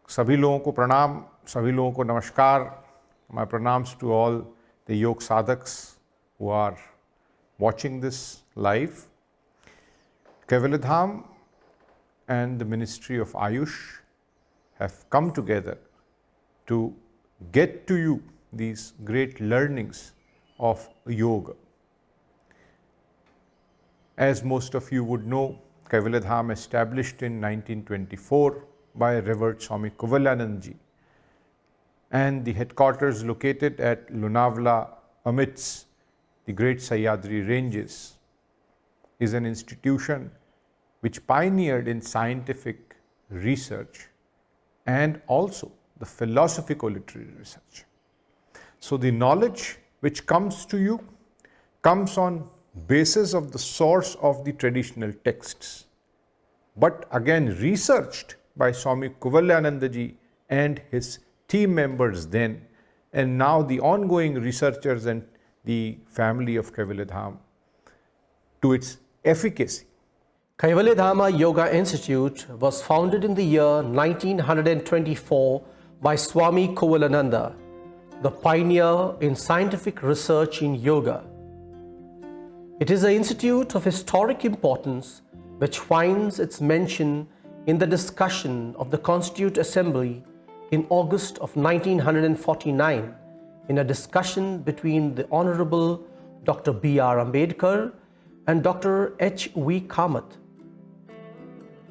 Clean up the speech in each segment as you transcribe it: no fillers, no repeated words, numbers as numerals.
सभी लोगों को प्रणाम, सभी लोगों को नमस्कार. My pranams to all the yoga sadhaks who are watching this live. Kaivalyadhama and the Ministry of Ayush have come together to get to you these great learnings of yoga. As most of you would know, Kaivalyadhama established in 1924 by Revered Swami Kaivalyadhama, and the headquarters located at Lonavla amidst the great Sahyadri ranges, is an institution which pioneered in scientific research and also the philosophical literary research. So the knowledge which comes to you comes on basis of the source of the traditional texts, but again researched by Swami Kaivalyadhama and his team members then, and now the ongoing researchers and the family of Kaivalyadhama, to its efficacy. Kaivalyadhama Yoga Institute was founded in the year 1924 by Swami Kaivalyadhama, the pioneer in scientific research in yoga. It is an institute of historic importance which finds its mention in the discussion of the Constituent Assembly in August of 1949 in a discussion between the Honorable Dr. B.R. Ambedkar and Dr. H.V. Kamath.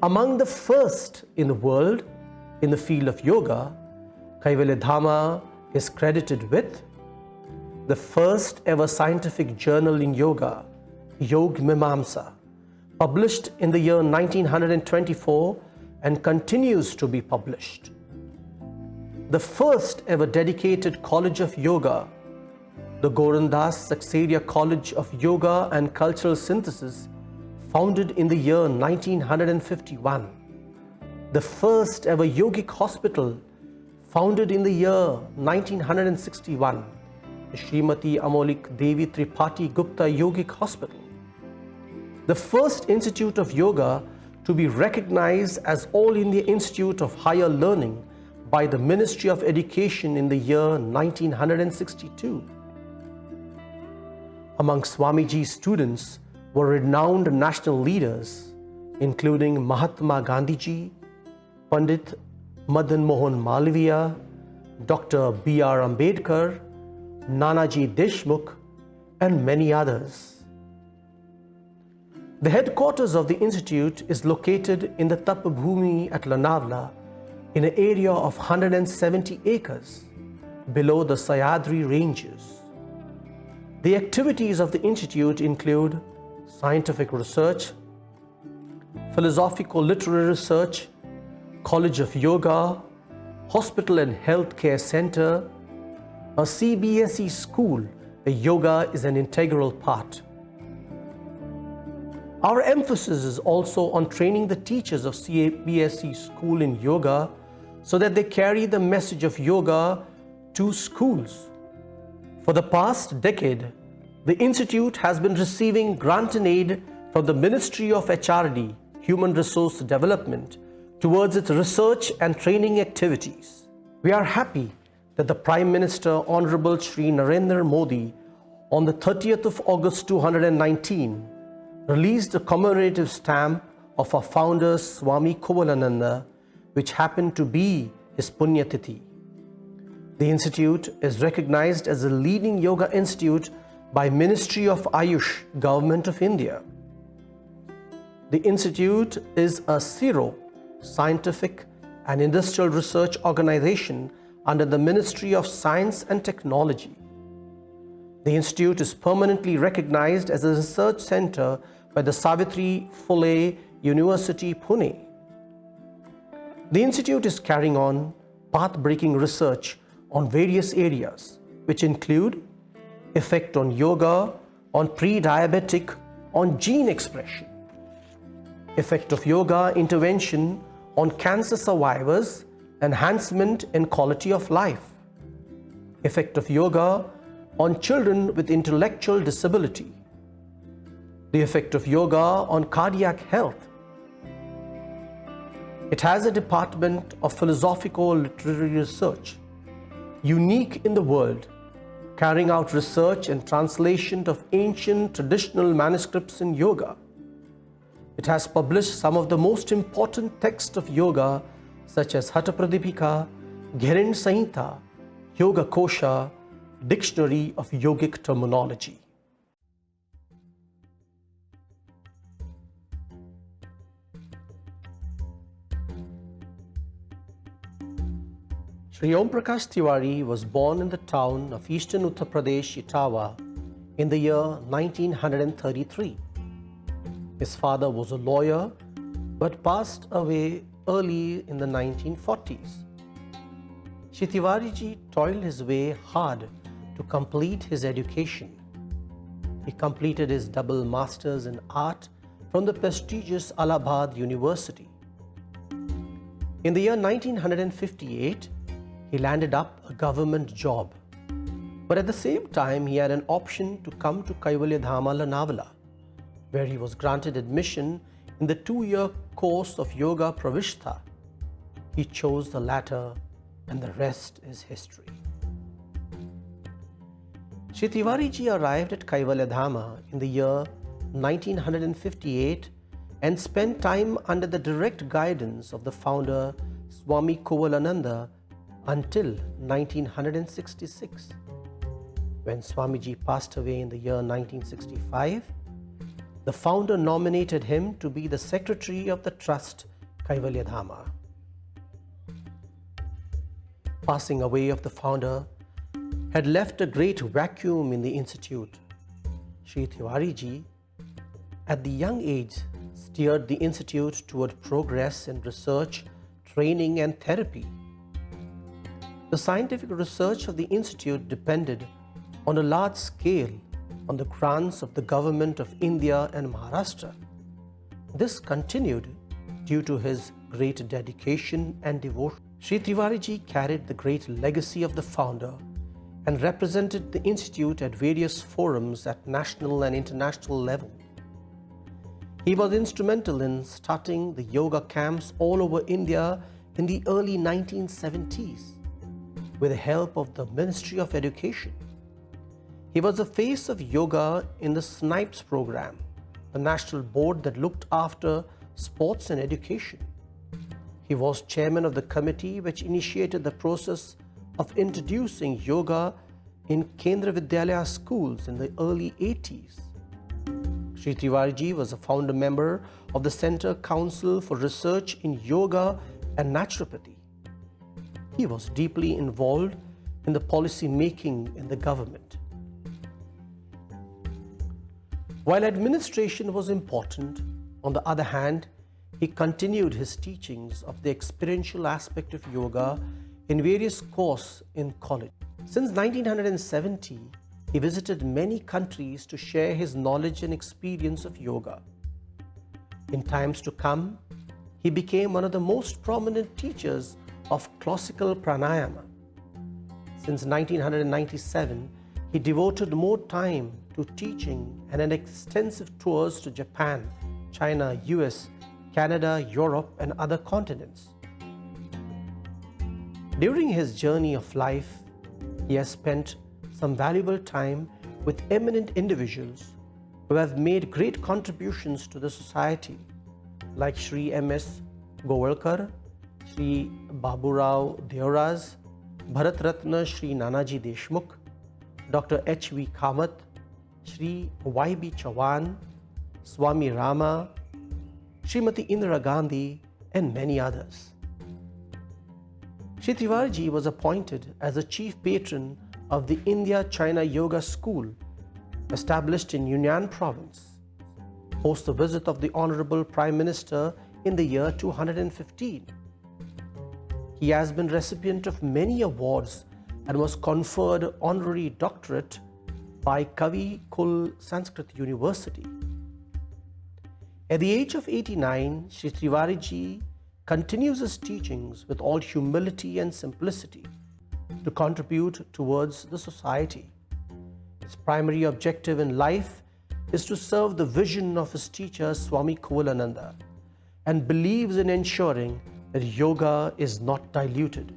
Among the first in the world in the field of yoga, Kaivalyadhama is credited with the first ever scientific journal in yoga, Yog Mimamsa, published in the year 1924 and continues to be published. The first ever dedicated college of yoga, the Gorandas Saxaria College of Yoga and Cultural Synthesis, founded in the year 1951. The first ever yogic hospital, founded in the year 1961, the Srimati Amolik Devi Tripathi Gupta Yogic Hospital. The first institute of yoga to be recognized as All India Institute of Higher Learning by the Ministry of Education in the year 1962. Among Swamiji's students were renowned national leaders, including Mahatma Gandhiji, Pandit Madan Mohan Malviya, Dr. B.R. Ambedkar, Nanaji Deshmukh, and many others. The headquarters of the institute is located in the Tapabhumi at Lonavla, in an area of 170 acres below the Sahyadri ranges. The activities of the institute include scientific research, philosophical literary research, College of Yoga, Hospital and Healthcare Center, a CBSE school where yoga is an integral part. Our emphasis is also on training the teachers of CBSE school in yoga so that they carry the message of yoga to schools. For the past decade, the institute has been receiving grant and aid from the Ministry of HRD, Human Resource Development, towards its research and training activities. We are happy that the Prime Minister Honorable Shri Narendra Modi on the 30th of August 2019 released a commemorative stamp of our founder Swami Kaivalyadhama, which happened to be his Punyatithi. The institute is recognized as a leading yoga institute by Ministry of Ayush, Government of India. The institute is a CIRO, Scientific and Industrial Research Organization under the Ministry of Science and Technology. The institute is permanently recognized as a research center by the Savitri Phule University, Pune. The institute is carrying on path-breaking research on various areas, which include effect on yoga, on pre-diabetic, on gene expression, effect of yoga intervention on cancer survivors, enhancement in quality of life, effect of yoga on children with intellectual disability, the effect of yoga on cardiac health, It has a department of philosophical literary research, unique in the world, carrying out research and translation of ancient traditional manuscripts in yoga. It has published some of the most important texts of yoga such as Hatha Pradipika, Ghirin Samhita, Yoga Kosha, Dictionary of Yogic Terminology. Sri Om Prakash Tiwari was born in the town of eastern Uttar Pradesh, Etawah, in the year 1933. His father was a lawyer but passed away early in the 1940s. Shri Tiwari toiled his way hard to complete his education. He completed his double masters in art from the prestigious Allahabad University. In the year 1958, he landed up a government job. But at the same time, he had an option to come to Kaivalyadhama, Lonavla, where he was granted admission in the 2-year course of Yoga Pravishtha. He chose the latter, and the rest is history. Shri Tiwari ji arrived at Kaivalyadhama in the year 1958 and spent time under the direct guidance of the founder Swami Kaivalyadhama until 1966. When Swamiji passed away in the year 1965, the founder nominated him to be the secretary of the trust Kaivalyadhama. Passing away of the founder had left a great vacuum in the institute. Shri Tiwari ji, at the young age, steered the institute toward progress in research, training and therapy. The scientific research of the institute depended on a large scale on the grants of the government of India and Maharashtra. This continued due to his great dedication and devotion. Shri Tiwari ji carried the great legacy of the founder and represented the institute at various forums at national and international level. He was instrumental in starting the yoga camps all over India in the early 1970s. With the help of the Ministry of Education. He was the face of yoga in the SNIPES program, the national board that looked after sports and education. He was chairman of the committee which initiated the process of introducing yoga in Kendra Vidyalaya schools in the early 80s. Shri Tiwari ji was a founder member of the Center Council for Research in Yoga and Naturopathy. He was deeply involved in the policy making in the government. While administration was important, on the other hand, he continued his teachings of the experiential aspect of yoga in various courses in college. Since 1970, he visited many countries to share his knowledge and experience of yoga. In times to come, he became one of the most prominent teachers of classical pranayama. Since 1997, he devoted more time to teaching and an extensive tours to Japan, China, US, Canada, Europe, and other continents. During his journey of life, he has spent some valuable time with eminent individuals who have made great contributions to the society, like Sri M.S. Govalkar, Sri Baburao Deoraz, Bharat Ratna Sri Nanaji Deshmukh, Dr. H.V. Kamath, Sri Y.B. Chavan, Swami Rama, Srimati Indira Gandhi, and many others. Shri Tiwari ji was appointed as the chief patron of the India-China Yoga School, established in Yunnan province, post the visit of the Honorable Prime Minister in the year 215. He has been recipient of many awards and was conferred honorary doctorate by Kavi Kul Sanskrit University. At the age of 89, Shri Tiwari ji continues his teachings with all humility and simplicity to contribute towards the society. His primary objective in life is to serve the vision of his teacher Swami Kaivalyadhama and believes in ensuring that yoga is not diluted.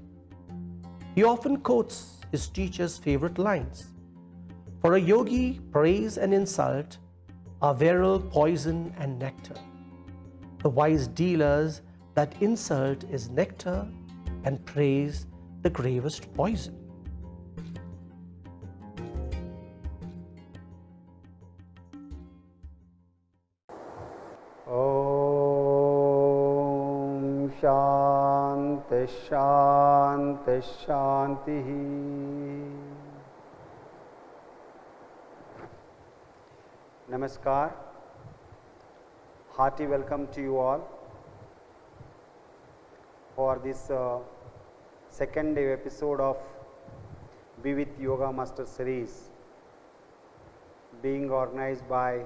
He often quotes his teacher's favorite lines. For a yogi, praise and insult are virile poison and nectar. The wise dealers that insult is nectar and praise the gravest poison. Om Shanti Shanti Shanti. Namaskar. Hearty welcome to you all for this second episode of Be With Yoga Master series being organized by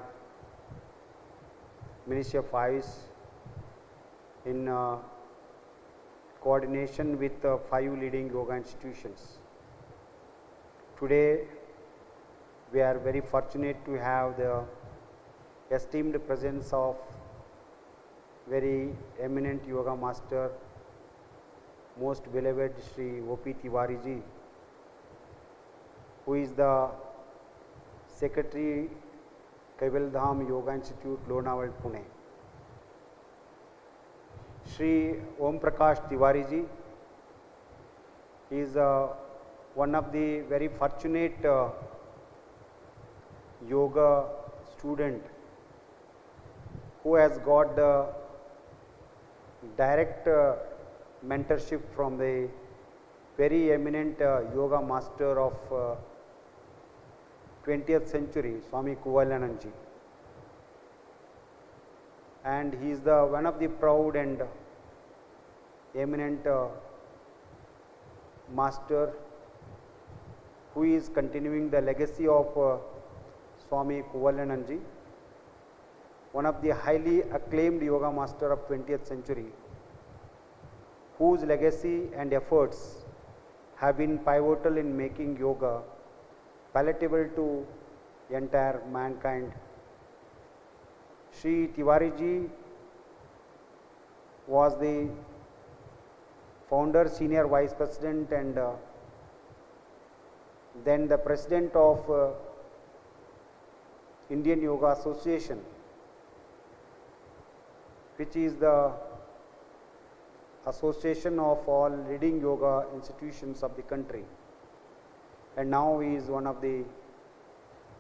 Ministry of Ayush in coordination with 5 leading yoga institutions. Today we are very fortunate to have the esteemed presence of very eminent yoga master, most beloved Sri O.P. Tiwari ji, who is the Secretary Kaivalyadhama Yoga Institute, Lonavla, Pune. Sri Om Prakash Tiwari ji is one of the very fortunate yoga student who has got the direct mentorship from the very eminent yoga master of 20th century, Swami Kaivalyadhama ji. And he is the one of the proud and eminent master who is continuing the legacy of Swami Kaivalyadhama ji, one of the highly acclaimed yoga master of 20th century, whose legacy and efforts have been pivotal in making yoga palatable to entire mankind. Sri Tiwari ji was the founder, senior vice president and then the president of Indian Yoga Association, which is the association of all leading yoga institutions of the country, and now he is one of the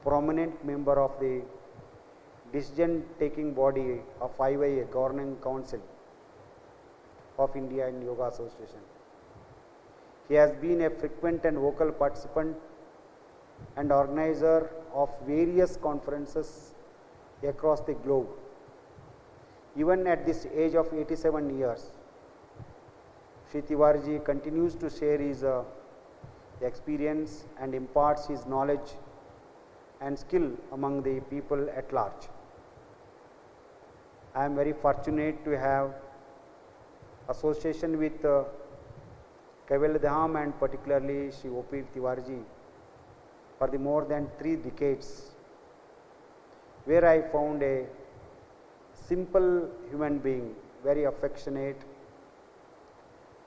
prominent member of the decision taking body of IYA, Governing Council of India and Yoga Association. He has been a frequent and vocal participant and organizer of various conferences across the globe. Even at this age of 87 years, Sri Tiwari ji continues to share his experience and imparts his knowledge and skill among the people at large. I am very fortunate to have association with Kaivalyadhama and particularly Sri O.P. Tiwari ji for the more than 3 decades, where I found a simple human being, very affectionate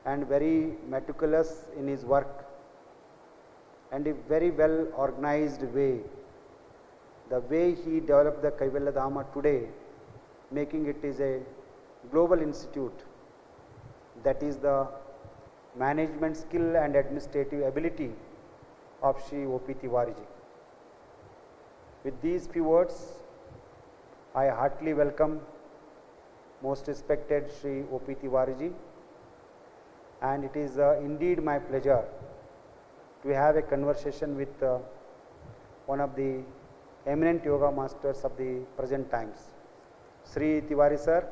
and very meticulous in his work and a very well organized way. The way he developed the Kaivalyadhama today, making it is a global institute, that is the management skill and administrative ability of Sri O.P. Tiwari ji. With these few words, I heartily welcome most respected Sri O.P. Tiwari ji, and it is indeed my pleasure to have a conversation with one of the eminent yoga masters of the present times. Sri Tiwari sir,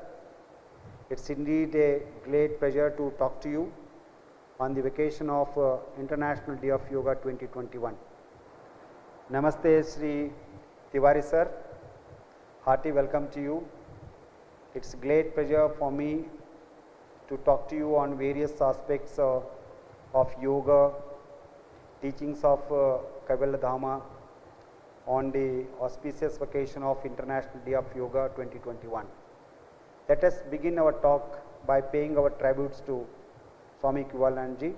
it's indeed a great pleasure to talk to you on the occasion of International Day of Yoga 2021. Namaste Sri Tiwari sir, hearty welcome to you. It's a great pleasure for me to talk to you on various aspects of yoga, teachings of Kaivalyadhama on the auspicious occasion of International Day of Yoga 2021. Let us begin our talk by paying our tributes to Swami Kaivalyadhama.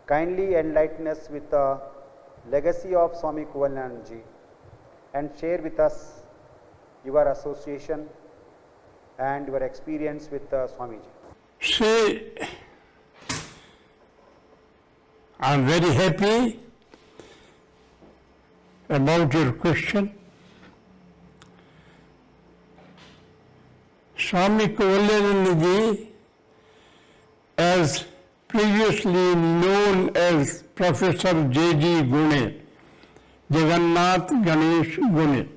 Kindly enlighten us with the legacy of Swami Kaivalyadhama and share with us your association and your experience with Swamiji. See, I am very happy about your question. Swami Kaivalyadhama, as previously known as Professor J.G. Gune, Jagannath Ganesh Gune,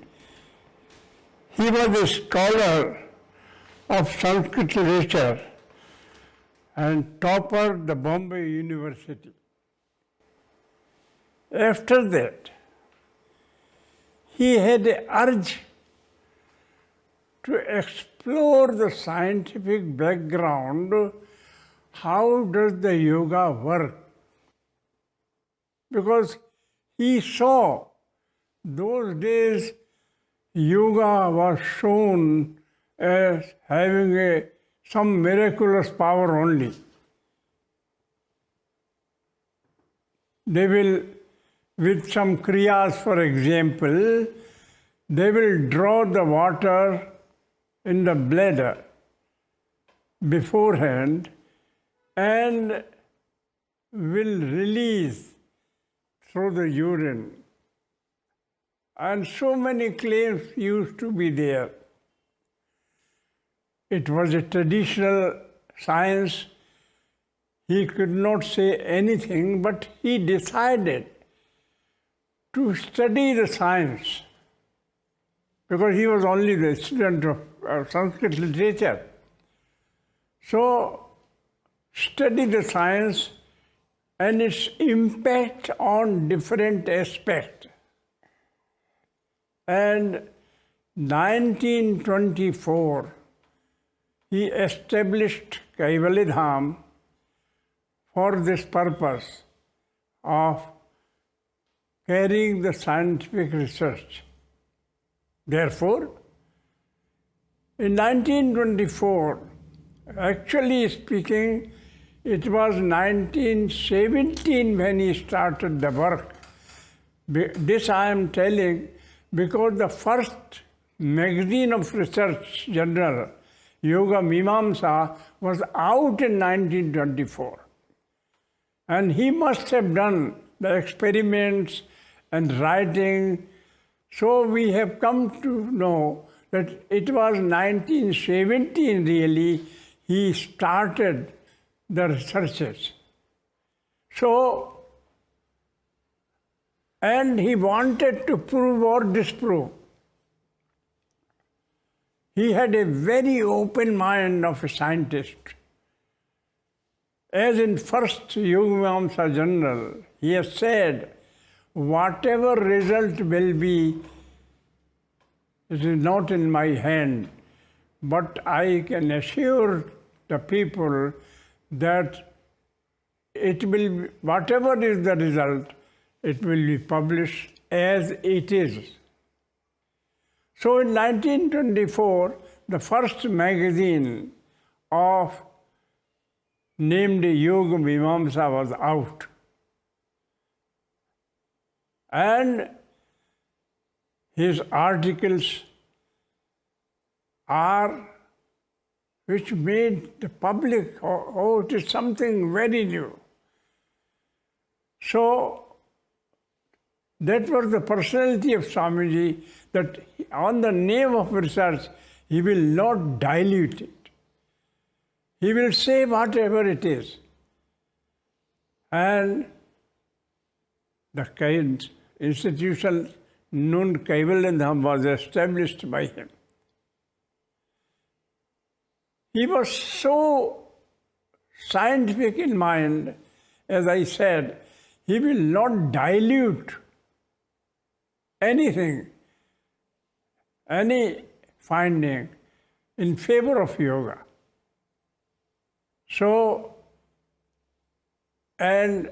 he was a scholar of Sanskrit literature and topper the Bombay University. After that, he had an urge to explore the scientific background. How does the yoga work? Because he saw those days yoga was shown as having some miraculous power only. They will, with some kriyas for example, they will draw the water in the bladder beforehand and will release through the urine. And so many claims used to be there. It was a traditional science. He could not say anything, but he decided to study the science because he was only the student of Sanskrit literature. So, study the science and its impact on different aspects. And 1924, he established Kaivalyadhama for this purpose of carrying the scientific research. Therefore, in 1924, actually speaking, it was 1917 when he started the work. This I am telling because the first magazine of research journal, Yoga Mimamsa, was out in 1924. And he must have done the experiments and writing. So we have come to know that it was 1917 really he started the researches. So, and he wanted to prove or disprove. He had a very open mind of a scientist. As in first Yoga Mimamsa Journal, he has said, whatever result will be, it is not in my hand, but I can assure the people that it will be, whatever is the result, it will be published as it is. So in 1924, the first magazine of named Yoga Mimamsa was out. And his articles are which made the public, oh, it is something very new. So that was the personality of Swamiji, that on the name of research, he will not dilute it. He will say whatever it is. And the institution known Kaivalyadhama was established by him. He was so scientific in mind, as I said, he will not dilute anything, any finding in favor of yoga. So, and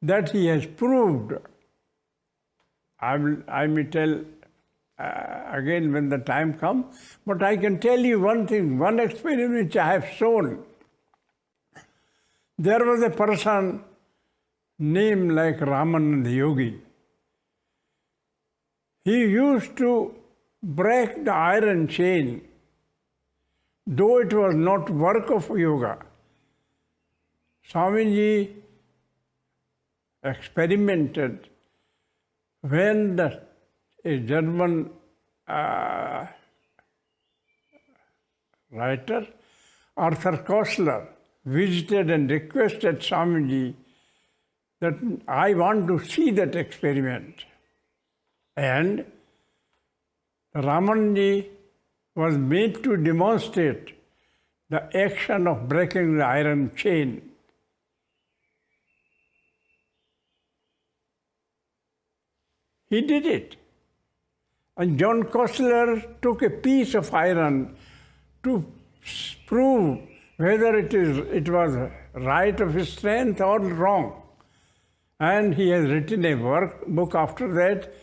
that he has proved, I may tell again when the time comes. But I can tell you one thing, one experiment which I have shown. There was a person named like Ramananda Yogi. He used to break the iron chain, though it was not work of yoga. Swamiji experimented when a German writer, Arthur Koestler, visited and requested Swamiji that I want to see that experiment. And Ramanji was made to demonstrate the action of breaking the iron chain. He did it. And John Koestler took a piece of iron to prove whether it was right of his strength or wrong. And he has written a book after that,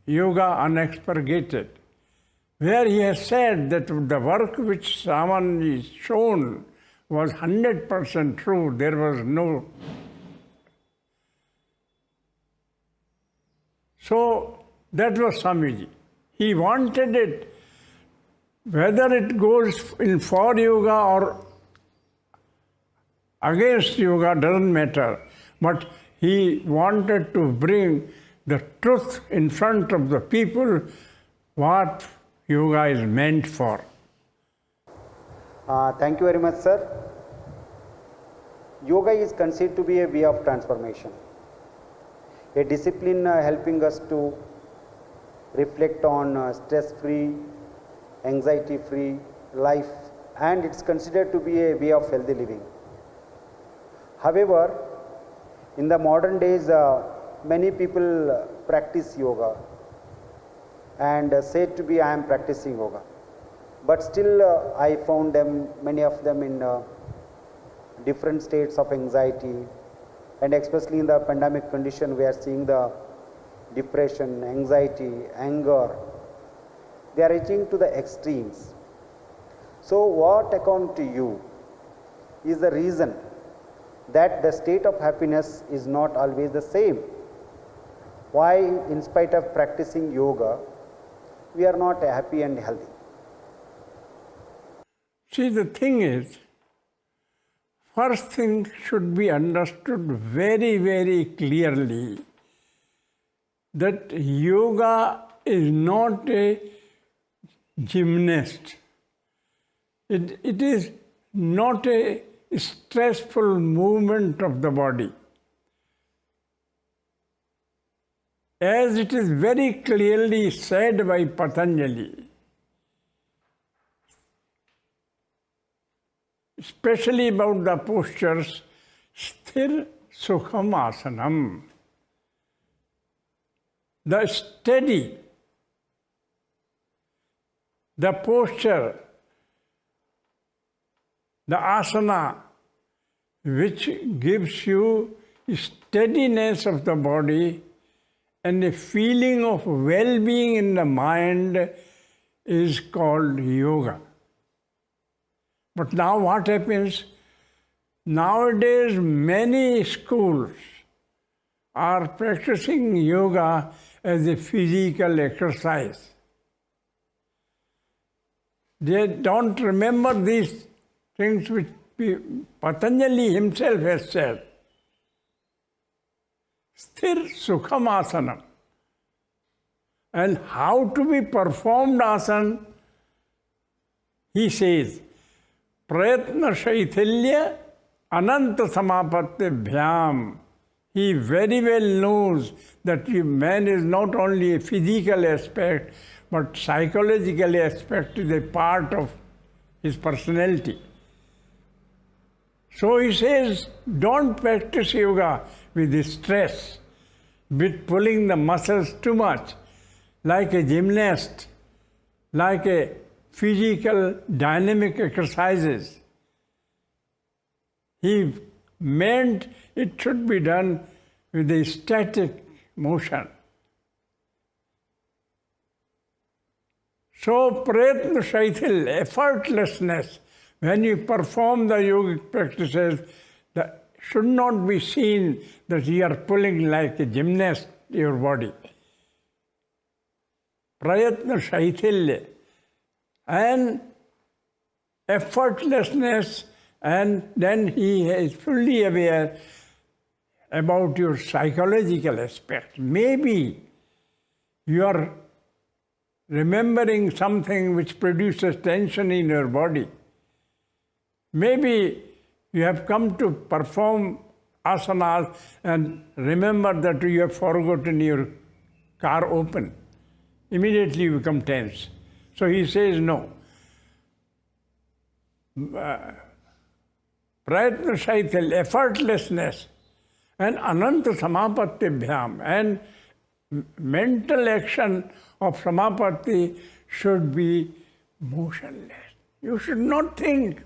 Yoga Unexpurgated, where he has said that the work which Ramanji is shown was 100% true. There was no. So that was Swamiji. He wanted it, whether it goes in for yoga or against yoga, doesn't matter. But he wanted to bring the truth in front of the people, what yoga is meant for. Thank you very much, sir. Yoga is considered to be a way of transformation, a discipline helping us to reflect on stress-free, anxiety-free life, and it's considered to be a way of healthy living. However, in the modern days, many people practice yoga and say to be I am practicing yoga, but still I found many of them in different states of anxiety, and especially in the pandemic condition we are seeing the depression, anxiety, anger, they are reaching to the extremes. So what according to you is the reason that the state of happiness is not always the same? Why, in spite of practicing yoga, we are not happy and healthy? See, the thing is, first thing should be understood very, very clearly that yoga is not a gymnast. It is not a stressful movement of the body. As it is very clearly said by Patanjali, especially about the postures, sthir sukham asanam, the steady, the posture, the asana, which gives you steadiness of the body and a feeling of well-being in the mind, is called yoga. But now what happens? Nowadays many schools are practicing yoga as a physical exercise. They don't remember these things which Patanjali himself has said. Sthir sukham asanam. And how to be performed asana? He says, prayatna shaithilya ananta samapatibhyam. He very well knows that man is not only a physical aspect, but psychological aspect is a part of his personality. So he says, don't practice yoga with stress, with pulling the muscles too much, like a gymnast, like a physical dynamic exercises. He meant it should be done with a static motion. So, prayatna shaithil, effortlessness, when you perform the yogic practices, that should not be seen that you are pulling like a gymnast your body. Prayatna shaithilya and effortlessness, and then he is fully aware about your psychological aspect. Maybe you are remembering something which produces tension in your body. Maybe you have come to perform asanas and remember that you have forgotten your car open. Immediately you become tense. So he says no. Prayatna shaithil, effortlessness, and ananta samapatibhyam, and mental action of samapatti should be motionless. You should not think.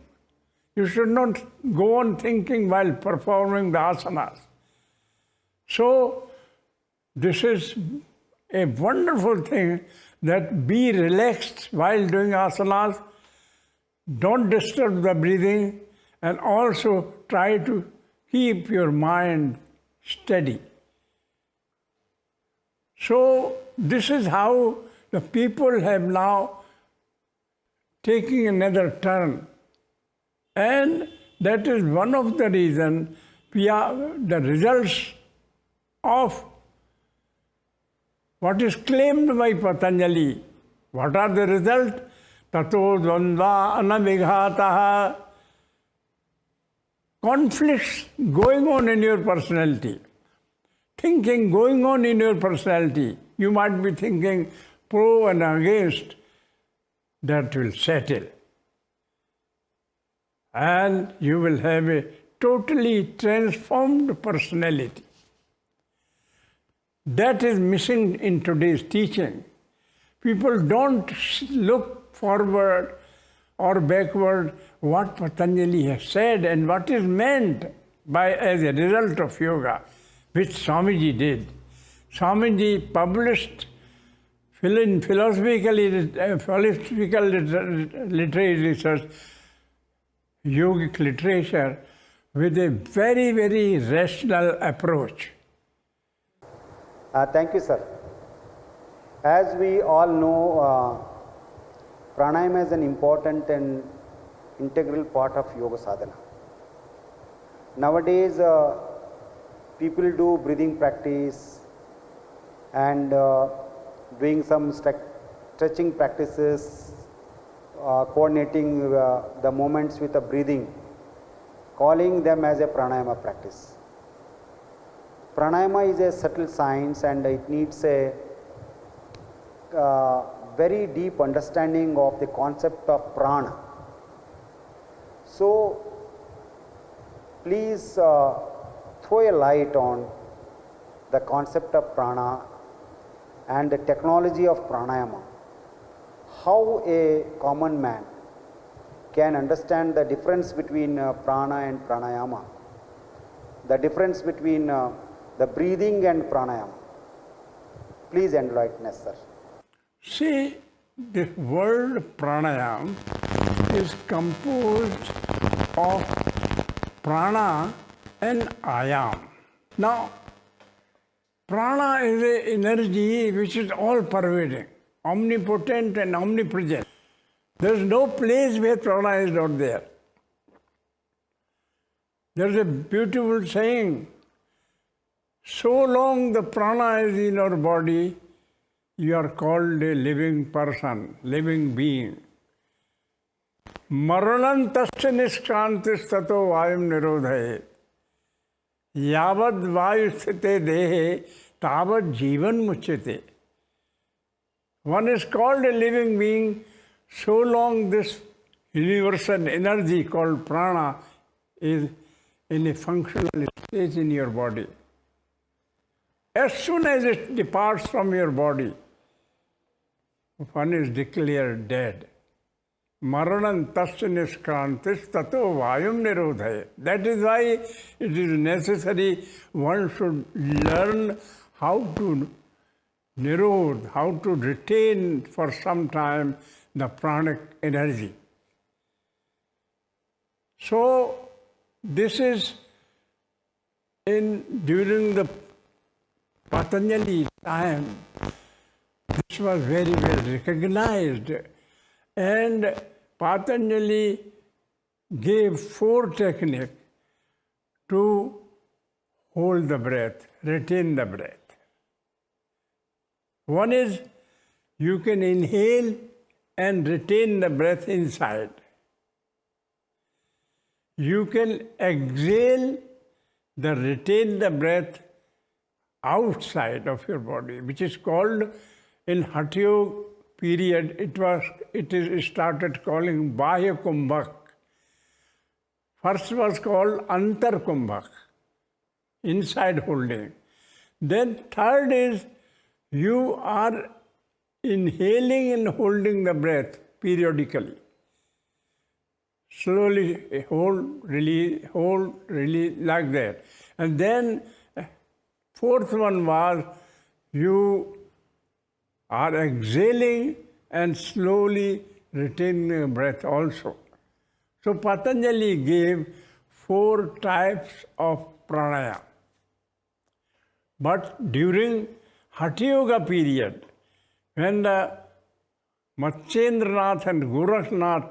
You should not go on thinking while performing the asanas. So, this is a wonderful thing, that be relaxed while doing asanas, don't disturb the breathing, and also try to keep your mind steady. So, this is how the people have now taken another turn. And that is one of the reasons the results of what is claimed by Patanjali. What are the results? Tato dvandva anavighataha. Conflicts going on in your personality. Thinking going on in your personality. You might be thinking pro and against. That will settle. And you will have a totally transformed personality. That is missing in today's teaching. People don't look forward or backward what Patanjali has said and what is meant by as a result of yoga, which Swamiji did. Swamiji published philosophical literary research, yogic literature, with a very, very rational approach. Thank you, sir. As we all know, pranayama is an important and integral part of yoga sadhana. Nowadays, people do breathing practice and doing some stretching practices, coordinating the movements with the breathing, calling them as a pranayama practice. Pranayama is a subtle science and it needs a very deep understanding of the concept of prana. So, please throw a light on the concept of prana and the technology of pranayama. How a common man can understand the difference between prana and pranayama, the difference between the breathing and pranayama. Please enlighten us, sir. See, the word pranayama is composed of prana and ayam. Now, prana is an energy which is all pervading, omnipotent and omnipresent. There is no place where prana is not there. There is a beautiful saying, so long the prana is in our body, you are called a living person, living being. Maranantasya niskrantis tato vayum nirodhaye. Yavad vayu sthite dehe tavad jivan muchyate. One is called a living being so long this universal energy called prana is in a functional state in your body. As soon as it departs from your body, one is declared dead. Maranam tasya niskrantis tato vayum nirodhaye. That is why it is necessary one should learn how to nirodh, how to retain for some time the pranic energy. So this is during the Patanjali time, this was very well recognized, and Patanjali gave 4 techniques to hold the breath, retain the breath. One is you can inhale and retain the breath inside. You can exhale retain the breath outside of your body, which is called in Hatha Yoga period, it is started calling Bahya Kumbhak. First was called Antar Kumbhak, inside holding. Then third is you are inhaling and holding the breath periodically. Slowly hold, release, like that. And then fourth one was you are exhaling and slowly retaining the breath also. So Patanjali gave 4 types of pranayama. But during Hatha Yoga period, when the Matsyendranath and Gorakhnath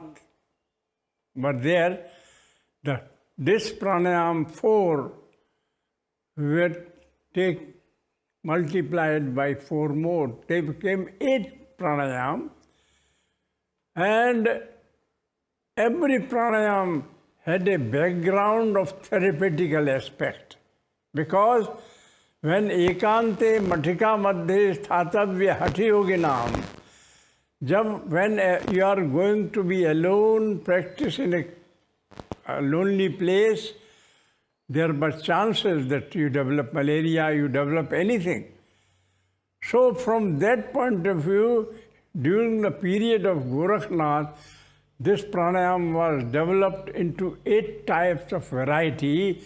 were there, this pranayama 4 were multiplied by 4 more. They became 8 pranayama, and every pranayama had a background of therapeutical aspect. Because when ekante mathika madhye sthatavya hatha yoginam, when you are going to be alone, practice in a lonely place, there are chances that you develop malaria, you develop anything. So from that point of view, during the period of Gorakhnath, this pranayama was developed into 8 types of variety,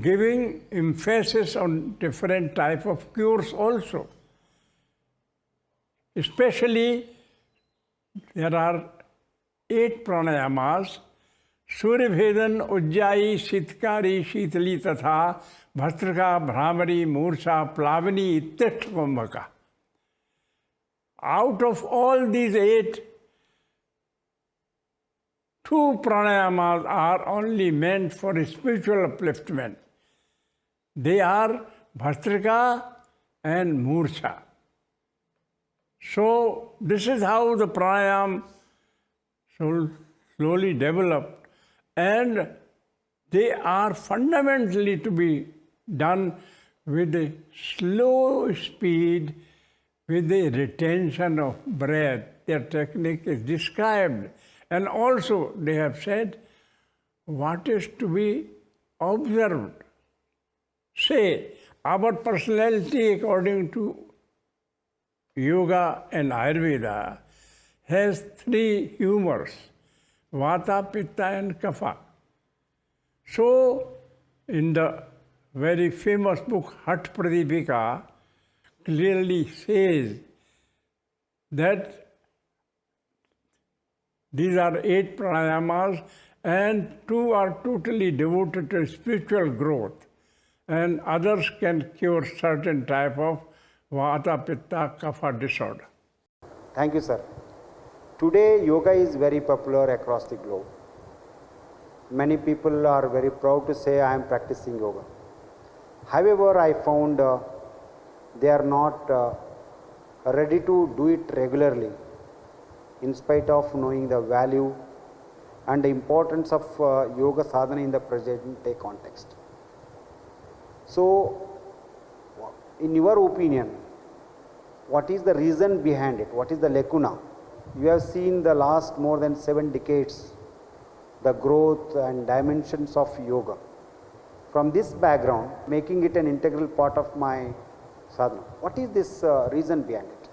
giving emphasis on different type of cures also. Especially, there are 8 pranayamas: Surya Bhedan, Ujjayi, Shitkari, Shitali Tatha, Bhastraka, Bhramari, Mursa, Plavani, Ittishta Kumbhaka. Out of all these 8, 2 pranayamas are only meant for spiritual upliftment. They are Bhastraka and Mursa. So this is how the pranayama slowly developed, and they are fundamentally to be done with a slow speed, with the retention of breath. Their technique is described. And also they have said what is to be observed. Say, our personality according to Yoga and Ayurveda has 3 humors: Vata, Pitta and Kapha. So, in the very famous book Hat Pradipika clearly says that these are 8 pranayamas, and 2 are totally devoted to spiritual growth, and others can cure certain type of Vata, Pitta, Kapha disorder. Thank you, sir. Today, yoga is very popular across the globe. Many people are very proud to say, I am practicing yoga. However, I found they are not ready to do it regularly, in spite of knowing the value and the importance of yoga sadhana in the present day context. So, in your opinion, what is the reason behind it? What is the lacuna? You have seen the last more than 7 decades, the growth and dimensions of yoga. From this background, making it an integral part of my sadhana, what is this reason behind it?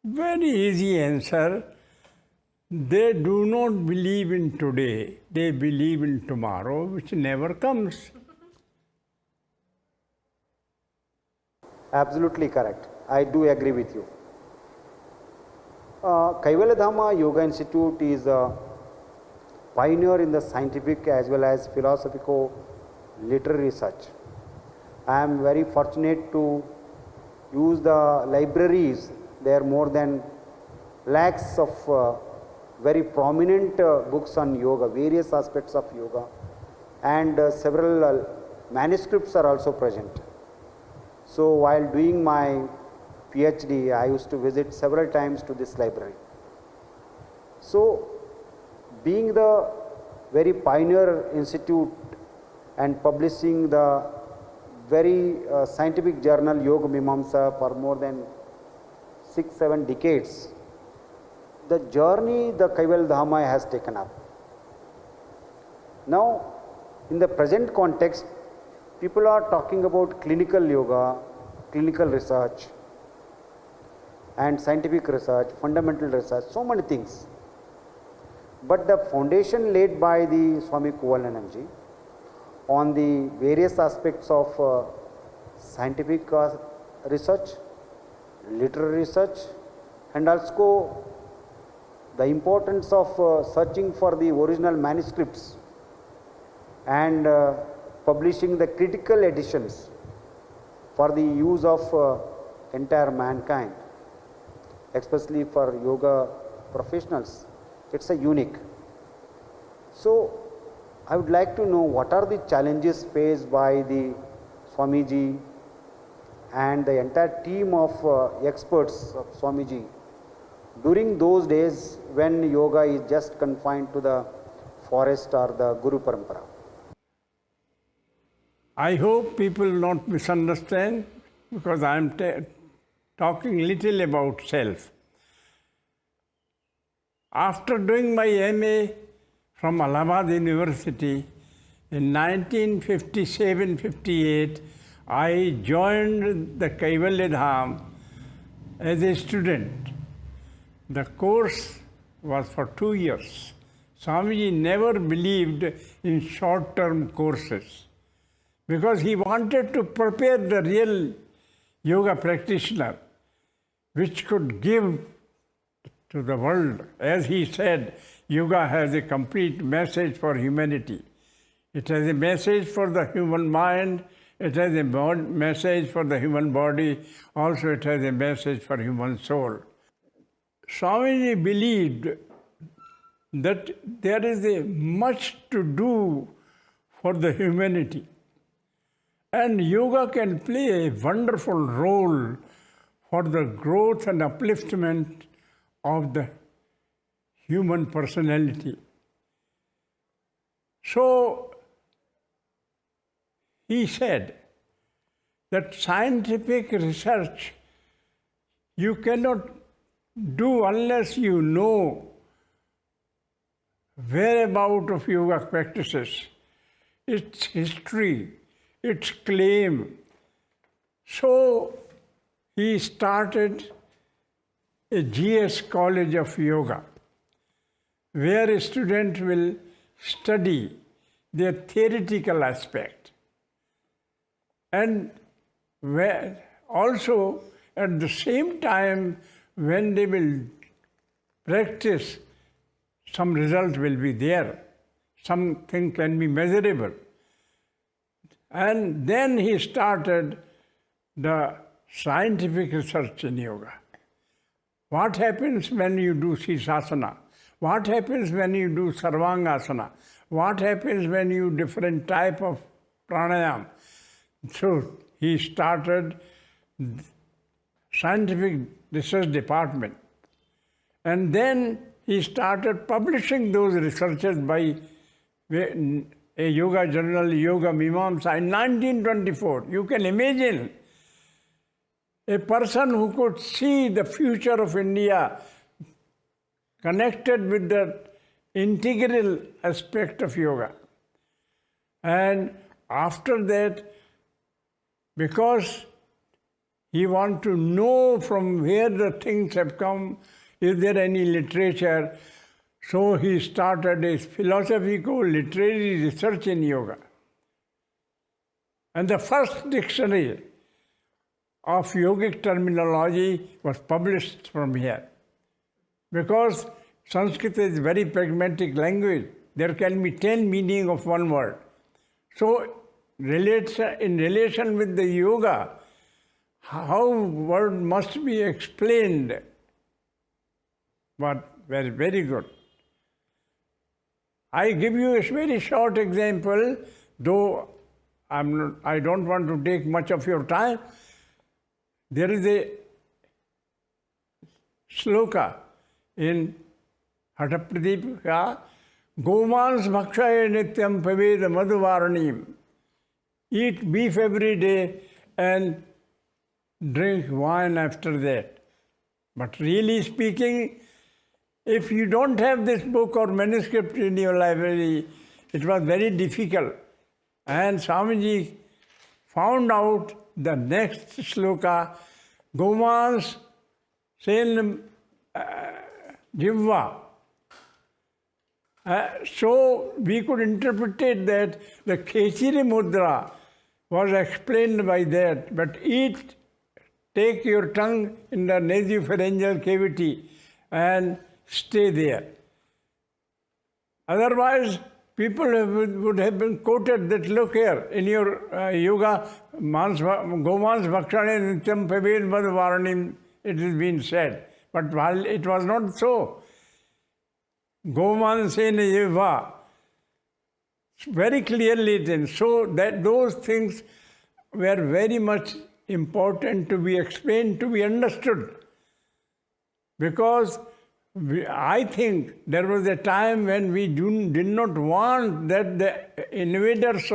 Very easy answer. They do not believe in today, they believe in tomorrow, which never comes. Absolutely correct. I do agree with you. Kaivalyadhama Yoga Institute is a pioneer in the scientific as well as philosophical literary research. I am very fortunate to use the libraries. There are more than lakhs of very prominent books on yoga, various aspects of yoga, and several manuscripts are also present. So while doing my PhD, I used to visit several times to this library. So being the very pioneer institute and publishing the very scientific journal Yoga Mimamsa for more than 6-7 decades, the journey the Kaivalyadhama has taken up. Now, in the present context, people are talking about clinical yoga, clinical research, and scientific research, fundamental research, so many things. But the foundation laid by the Swami Kaivalyadhama on the various aspects of scientific research, literary research, and also the importance of searching for the original manuscripts and publishing the critical editions for the use of entire mankind, especially for yoga professionals. It's a unique. So I would like to know what are the challenges faced by the Swamiji and the entire team of experts of Swamiji during those days when yoga is just confined to the forest or the Guru Parampara. I hope people will not misunderstand because I am talking little about self. After doing my MA from Allahabad University in 1957-58, I joined the Kaivalyadhama as a student. The course was for 2 years. Swamiji never believed in short-term courses because he wanted to prepare the real yoga practitioner which could give to the world. As he said, yoga has a complete message for humanity. It has a message for the human mind, it has a message for the human body, also it has a message for human soul. Swamiji believed that there is a much to do for the humanity. And yoga can play a wonderful role for the growth and upliftment of the human personality. So he said that scientific research you cannot do unless you know whereabout of yoga practices, its history, its claim. So he started a GS College of Yoga, where a student will study their theoretical aspect. And where also at the same time, when they will practice, some result will be there. Something can be measurable. And then he started the scientific research in yoga. What happens when you do Sirsasana? What happens when you do Sarvangasana? What happens when you do different type of pranayama? So he started scientific research department. And then he started publishing those researches by a yoga journal, Yoga Mimamsa, in 1924. You can imagine a person who could see the future of India connected with the integral aspect of yoga. And after that, because he wanted to know from where the things have come, is there any literature? So he started a philosophical literary research in yoga. And the first dictionary of yogic terminology was published from here. Because Sanskrit is very pragmatic language. There can be 10 meanings of one word. So in relation with the yoga, how word must be explained, but very, very good. I give you a very short example, though I don't want to take much of your time. There is a sloka in Hatapradipika, Gomans bhakshaya nityam paveda madhuvaraniim. Eat beef every day and drink wine after that. But really speaking, if you don't have this book or manuscript in your library, it was very difficult. And Swamiji found out the next sloka, Gomans sen jivva. So we could interpret it that the Khechiri mudra was explained by that, but take your tongue in the nasopharyngeal cavity and stay there. Otherwise, people would have been quoted that, look here, in your yoga, Gomans bhakshane nityam paved madhvaranim, it has been said. But while it was not so, Goman sen jiva, very clearly written, so that those things were very much important to be explained, to be understood. Because I think there was a time when we did not want that the invaders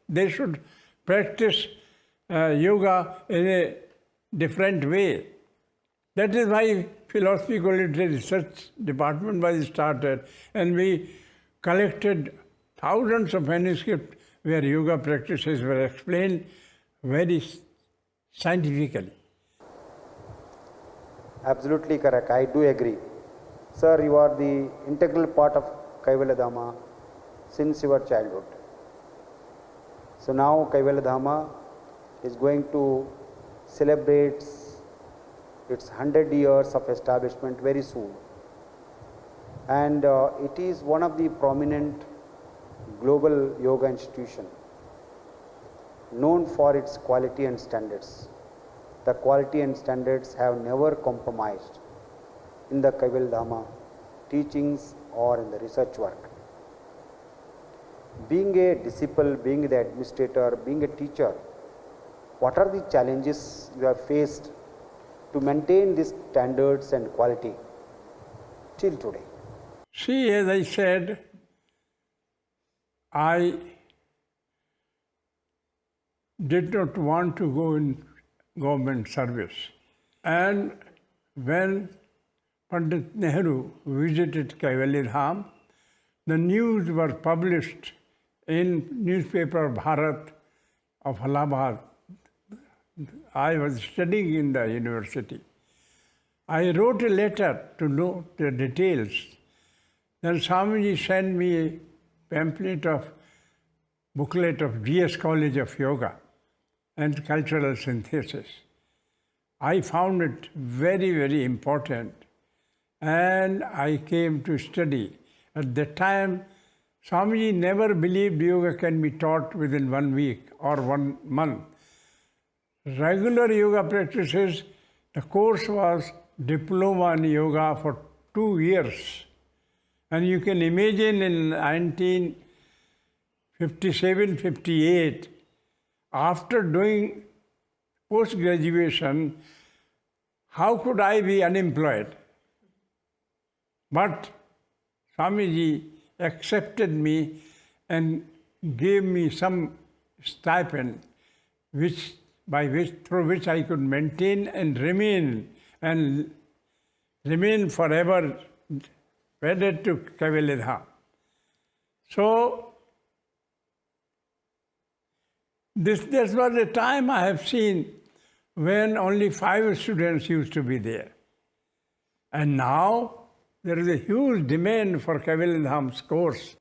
they should practice yoga in a different way. That is why Philosophical Literary Research Department was started, and we collected thousands of manuscripts where yoga practices were explained very scientifically. Absolutely correct. I do agree. Sir, you are the integral part of Kaivalyadhama since your childhood. So now Kaivalyadhama is going to celebrate its 100 years of establishment very soon. And it is one of the prominent global yoga institution known for its quality and standards. The quality and standards have never compromised in the Kaivalyadhama teachings or in the research work. Being a disciple, being the administrator, being a teacher, what are the challenges you have faced to maintain these standards and quality till today? See, as I said, I did not want to go in government service. And when Pandit Nehru visited Kaivalyadhama, the news were published in newspaper Bharat of Allahabad. I was studying in the university. I wrote a letter to know the details. Then Swamiji sent me a booklet of GS College of Yoga and Cultural Synthesis. I found it very, very important, and I came to study. At that time, Swamiji never believed yoga can be taught within 1 week or 1 month. Regular yoga practices, the course was diploma in yoga for 2 years. And you can imagine in 1957-58, after doing post-graduation, how could I be unemployed? But Swamiji accepted me and gave me some stipend through which I could maintain and remain forever wedded to Kaivalyadhama. So this was a time I have seen when only 5 students used to be there. And now there is a huge demand for Kaivalyadhama's course.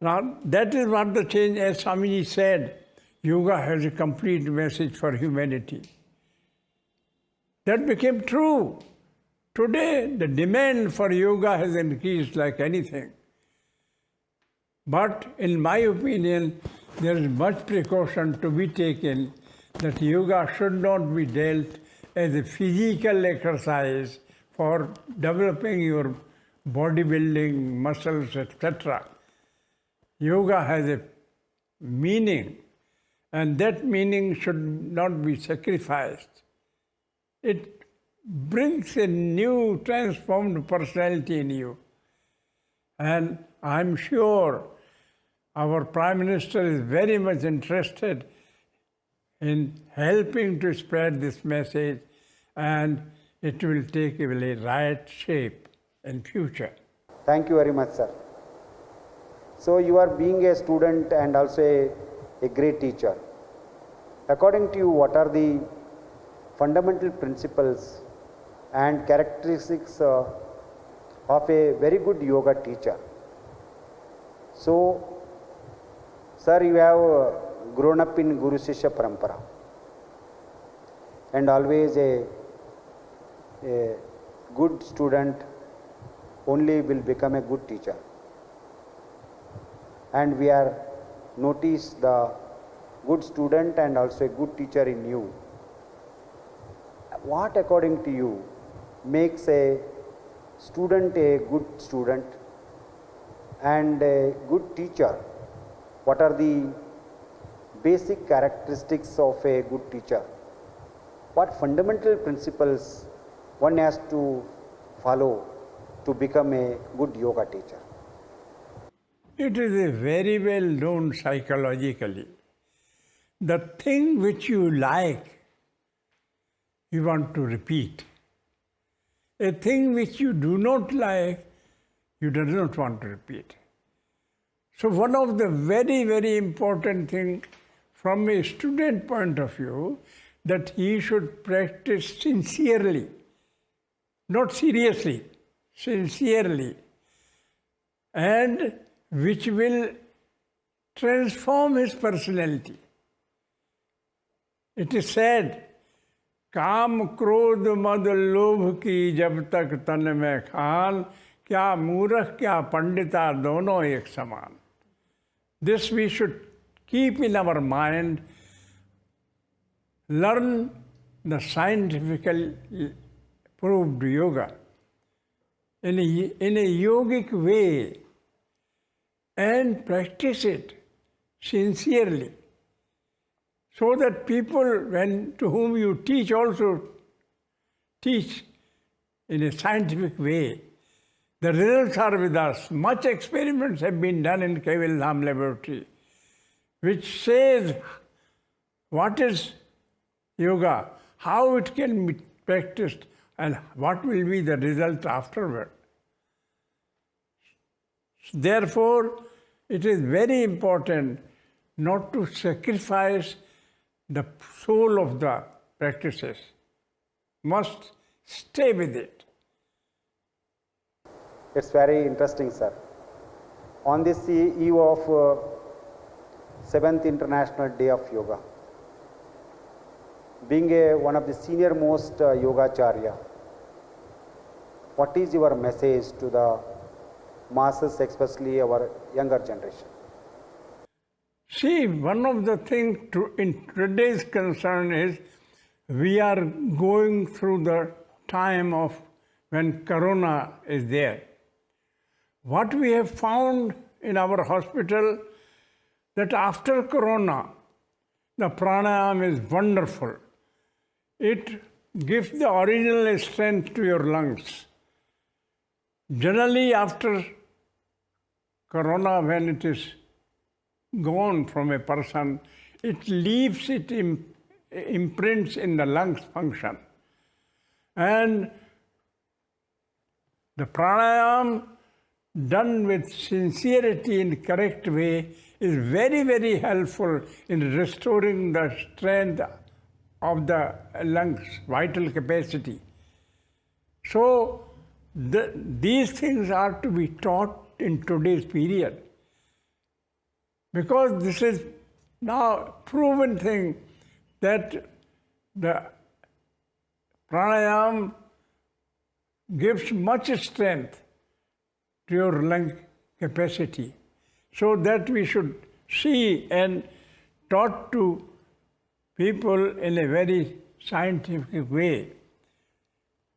Now that is what the change, as Swamiji said, yoga has a complete message for humanity. That became true. Today, the demand for yoga has increased like anything. But in my opinion, there is much precaution to be taken that yoga should not be dealt as a physical exercise for developing your bodybuilding, muscles, etc. Yoga has a meaning, and that meaning should not be sacrificed. It brings a new transformed personality in you. And I'm sure our Prime Minister is very much interested in helping to spread this message, and it will take a right shape in future. Thank you very much, sir. So you are being a student and also a great teacher. According to you, what are the fundamental principles and characteristics of a very good yoga teacher? So, sir, you have grown up in Guru Shishya Parampara and always a good student only will become a good teacher. And we are noticed the good student and also a good teacher in you. What, according to you, makes a student a good student and a good teacher? What are the basic characteristics of a good teacher? What fundamental principles one has to follow to become a good yoga teacher? It is a very well known psychologically. The thing which you like, you want to repeat. A thing which you do not like, you do not want to repeat. So one of the very, very important things from a student point of view, that he should practice sincerely, not seriously, sincerely, and which will transform his personality. It is said, काम क्रोध मद लोभ की जब तक तन में खान, क्या मूर्ख क्या पंडिता दोनों एक समान. This we should keep in our mind, learn the scientifically proved yoga in a yogic way and practice it sincerely, so that people to whom you teach also teach in a scientific way. The results are with us. Much experiments have been done in Kaivalyadhama laboratory, which says what is yoga, how it can be practiced, and what will be the result afterward. Therefore, it is very important not to sacrifice the soul of the practices. Must stay with it. It's very interesting, sir. On this eve of 7th International Day of Yoga, being one of the senior most yogacharya, what is your message to the masses, especially our younger generation? See, one of the things in today's concern is we are going through the time of when Corona is there. What we have found in our hospital, that after Corona, the pranayama is wonderful. It gives the original strength to your lungs. Generally, after Corona, when it is gone from a person, it leaves its imprints in the lungs function. And the pranayama done with sincerity in correct way is very, very helpful in restoring the strength of the lungs, vital capacity. So these things are to be taught in today's period, because this is now proven thing that the pranayam gives much strength to your lung capacity, so that we should see and taught to people in a very scientific way.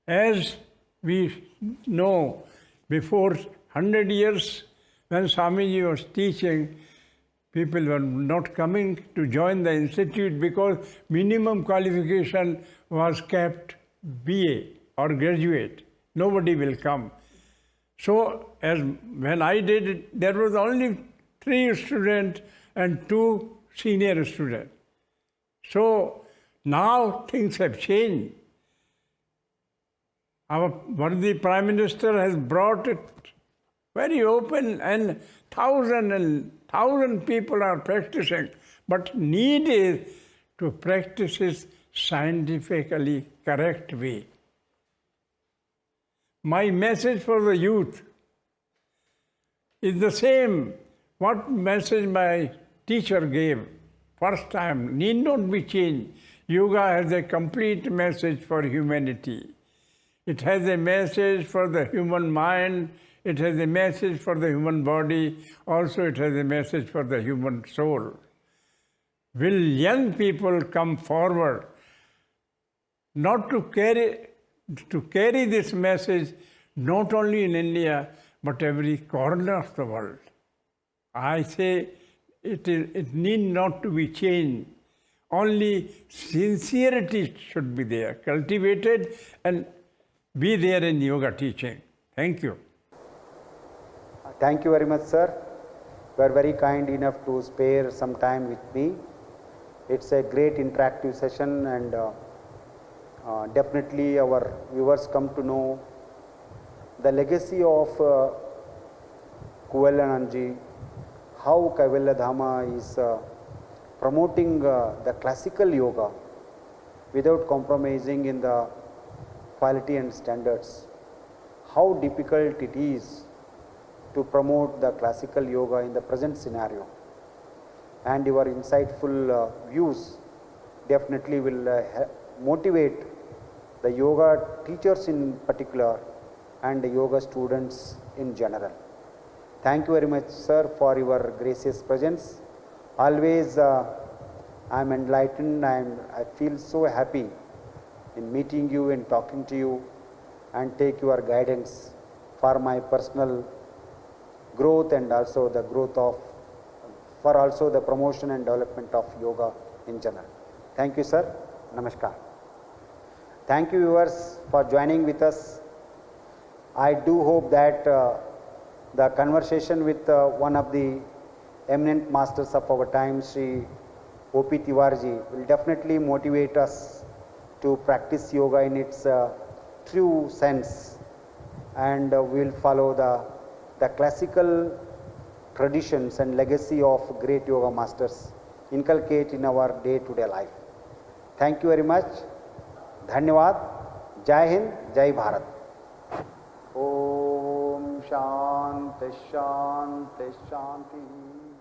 As we know, before 100 years, when Swamiji was teaching, people were not coming to join the institute because minimum qualification was kept BA or graduate. Nobody will come. So, as when I did it, there was only 3 students and 2 senior students. So, now things have changed. Our worthy Prime Minister has brought it very open, and thousand people are practicing. But need is to practice it scientifically correct way. My message for the youth is the same. What message my teacher gave first time need not be changed. Yoga has a complete message for humanity. It has a message for the human mind. It has a message for the human body. Also, it has a message for the human soul. Will young people come forward not to carry this message not only in India but every corner of the world? I say it need not to be changed. Only sincerity should be there, cultivated and be there in yoga teaching. Thank you. Thank you very much, sir. You are very kind enough to spare some time with me. It's a great interactive session, and definitely our viewers come to know the legacy of Kaivalyadhama, how Kaivalyadhama is promoting the classical yoga without compromising in the quality and standards. How difficult it is to promote the classical yoga in the present scenario. And your insightful views definitely will motivate the yoga teachers in particular and the yoga students in general. Thank you very much, sir, for your gracious presence. Always I am enlightened, I feel so happy in meeting you and talking to you, and take your guidance for my personal growth and also the growth of, for also the promotion and development of yoga in general. Thank you, sir. Namaskar. Thank you, viewers, for joining with us. I do hope that the conversation with one of the eminent masters of our time, Sri O.P. Tiwariji, will definitely motivate us to practice yoga in its true sense, and we will follow the classical traditions and legacy of great yoga masters inculcate in our day-to-day life. Thank you very much. Dhanyavad. Jai Hind, Jai Bharat. Om Shanti Shanti Shanti.